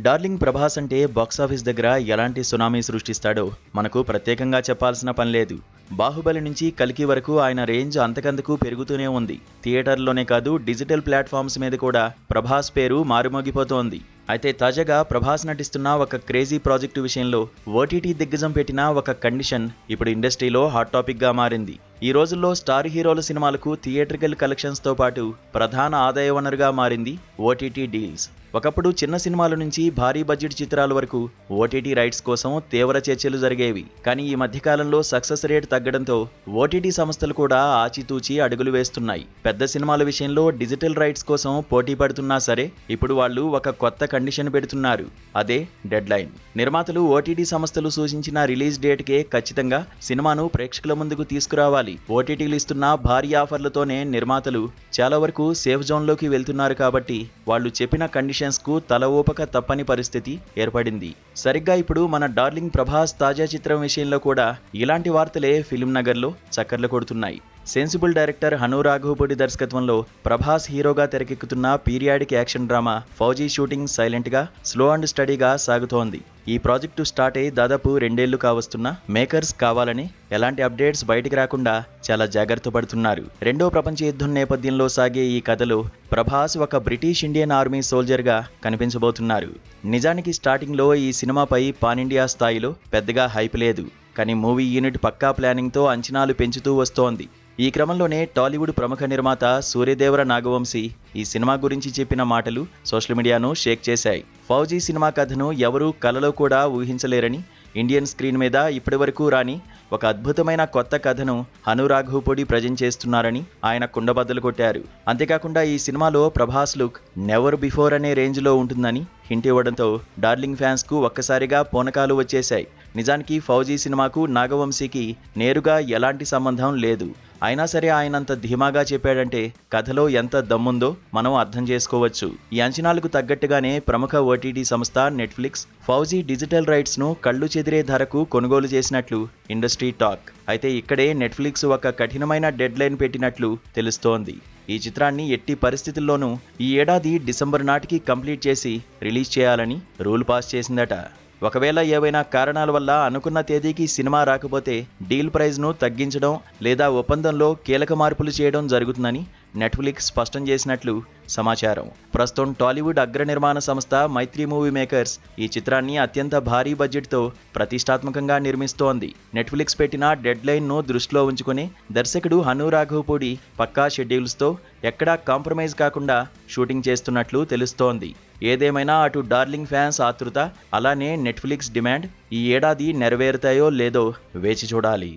Darling Prabhas అంటే box office దగ్గర ఎలాంటి సునామీ సృష్టిస్తాడో మనకు ప్రత్యేకంగా చెప్పాల్సిన పని లేదు. బాహుబలి నుంచి కల్కి వరకు ఆయన రేంజ్ అంతకంతకు పెరుగుతూనే ఉంది. థియేటర్లోనే కాదు డిజిటల్ ప్లాట్ఫామ్స్ మీద కూడా ప్రభాస్ పేరు మారుమోగిపోతోంది. అయితే తాజాగా ప్రభాస్ నటిస్తున్న ఒక క్రేజీ ప్రాజెక్టు విషయంలో ఓటీటీ దిగ్గజం పెట్టిన ఒక కండిషన్ ఇప్పుడు ఇండస్ట్రీలో హాట్ టాపిక్ గా మారింది. ఈ రోజుల్లో స్టార్ హీరోల సినిమాలకు థియేట్రికల్ కలెక్షన్స్ తో పాటు ప్రధాన ఆదాయ వనరుగా మారింది ఓటీటీ డీల్స్. ఒకప్పుడు చిన్న సినిమాల నుంచి భారీ బడ్జెట్ చిత్రాల వరకు ఓటీటీ రైట్స్ కోసం తీవ్ర చర్చలు జరిగేవి. కానీ ఈ మధ్యకాలంలో సక్సెస్ రేట్ తగ్గడంతో ఓటీటీ సంస్థలు కూడా ఆచితూచి అడుగులు వేస్తున్నాయి. పెద్ద సినిమాల విషయంలో డిజిటల్ రైట్స్ కోసం పోటీ పడుతున్నా సరే ఇప్పుడు వాళ్ళు ఒక కొత్త కండిషన్ పెడుతున్నారు. అదే డెడ్ లైన్. నిర్మాతలు ఓటీటీ సంస్థలు సూచించిన రిలీజ్ డేట్ కే ఖచ్చితంగా సినిమాను ప్రేక్షకుల ముందుకు తీసుకురావాలి. ఓటీటీలు ఇస్తున్న భారీ ఆఫర్లతోనే నిర్మాతలు చాలా వరకు సేఫ్ జోన్లోకి వెళ్తున్నారు. కాబట్టి వాళ్ళు చెప్పిన కండిషన్స్ కు తల ఊపక తప్పని పరిస్థితి ఏర్పడింది. సరిగ్గా ఇప్పుడు మన డార్లింగ్ ప్రభాస్ తాజా చిత్రం విషయంలో కూడా ఇలాంటి వార్తలే ఫిల్మ్ నగర్ లో చక్కర్లు కొడుతున్నాయి. సెన్సిబుల్ డైరెక్టర్ హను రాఘవపూడి దర్శకత్వంలో ప్రభాస్ హీరోగా తెరకెక్కుతున్న periodic action drama fauji shooting silent గా, స్లో అండ్ స్టడీగా సాగుతోంది. ఈ ప్రాజెక్టు స్టార్ట్ అయి దాదాపు 2 ఏళ్లు కావస్తున్నా మేకర్స్ కావాలని ఎలాంటి అప్డేట్స్ బయటికి రాకుండా చాలా జాగ్రత్త పడుతున్నారు. రెండో ప్రపంచ యుద్ధం నేపథ్యంలో సాగే ఈ కథలో ప్రభాస్ ఒక బ్రిటిష్ ఇండియన్ ఆర్మీ సోల్జర్ గా కనిపించబోతున్నారు. నిజానికి స్టార్టింగ్ లో ఈ సినిమాపై పాన్ ఇండియా స్థాయిలో పెద్దగా హైప్ లేదు. కానీ మూవీ యూనిట్ పక్కా ప్లానింగ్ తో అంచనాలు పెంచుతూ వస్తోంది. ఈ క్రమంలోనే టాలీవుడ్ ప్రముఖ నిర్మాత సూర్యదేవర నాగవంశీ ఈ సినిమా గురించి చెప్పిన మాటలు సోషల్ మీడియాను షేక్ చేశాయి. ఫౌజీ సినిమా కథను ఎవరూ కలలో కూడా ఊహించలేరని, ఇండియన్ స్క్రీన్ మీద ఇప్పటివరకు రాని ఒక అద్భుతమైన కొత్త కథను హను రాఘవపూడి ప్రజెంట్ చేస్తున్నారని ఆయన కుండబద్దలు కొట్టారు. అంతేకాకుండా ఈ సినిమాలో ప్రభాస్ లుక్ నెవర్ బిఫోర్ అనే రేంజ్ లో ఉంటుందని హింట్ ఇవ్వడంతో డార్లింగ్ ఫ్యాన్స్ కు ఒక్కసారిగా పూనకాలు వచ్చేశాయి. నిజానికి ఫౌజీ సినిమాకు నాగవంశీకి నేరుగా ఎలాంటి సంబంధం లేదు. అయినా సరే ఆయనంత ధీమాగా చెప్పాడంటే కథలో ఎంత దమ్ముందో మనం అర్థం చేసుకోవచ్చు. ఈ అంచనాలకు తగ్గట్టుగానే ప్రముఖ ఓటీటీ సంస్థ నెట్ఫ్లిక్స్ ఫౌజీ డిజిటల్ రైట్స్ ను కళ్ళు చెదిరే ధరకు కొనుగోలు చేసినట్లు ఇండస్ట్రీ టాక్. అయితే ఇక్కడే నెట్ఫ్లిక్స్ ఒక కఠినమైన డెడ్ లైన్ పెట్టినట్లు తెలుస్తోంది. ఈ చిత్రాన్ని ఎట్టి పరిస్థితుల్లోనూ ఈ ఏడాది డిసెంబర్ నాటికి కంప్లీట్ చేసి రిలీజ్ చేయాలని రూల్ పాస్ చేసిందట. ఒకవేళ ఏవైనా కారణాల వల్ల అనుకున్న తేదీకి సినిమా రాకపోతే డీల్ ప్రైజ్ ను తగ్గించడం లేదా ఒప్పందంలో కీలక మార్పులు చేయడం జరుగుతుందని నెట్ఫ్లిక్స్ స్పష్టం చేసినట్లు సమాచారం. ప్రస్తుతం టాలీవుడ్ అగ్ర నిర్మాణ సంస్థ మైత్రి మూవీ మేకర్స్ ఈ చిత్రాన్ని అత్యంత భారీ బడ్జెట్ తో ప్రతిష్టాత్మకంగా నిర్మిస్తోంది. నెట్ఫ్లిక్స్ పెట్టిన డెడ్ లైన్ ను దృష్టిలో ఉంచుకుని దర్శకుడు హను రాఘవపూడి పక్కా షెడ్యూల్స్ తో ఎక్కడా కాంప్రమైజ్ కాకుండా షూటింగ్ చేస్తున్నట్లు తెలుస్తోంది. ఏదేమైనా అటు డార్లింగ్ ఫ్యాన్స్ ఆతృత, అలానే నెట్ఫ్లిక్స్ డిమాండ్ ఈ ఏడాది నెరవేరుతాయో లేదో వేచి చూడాలి.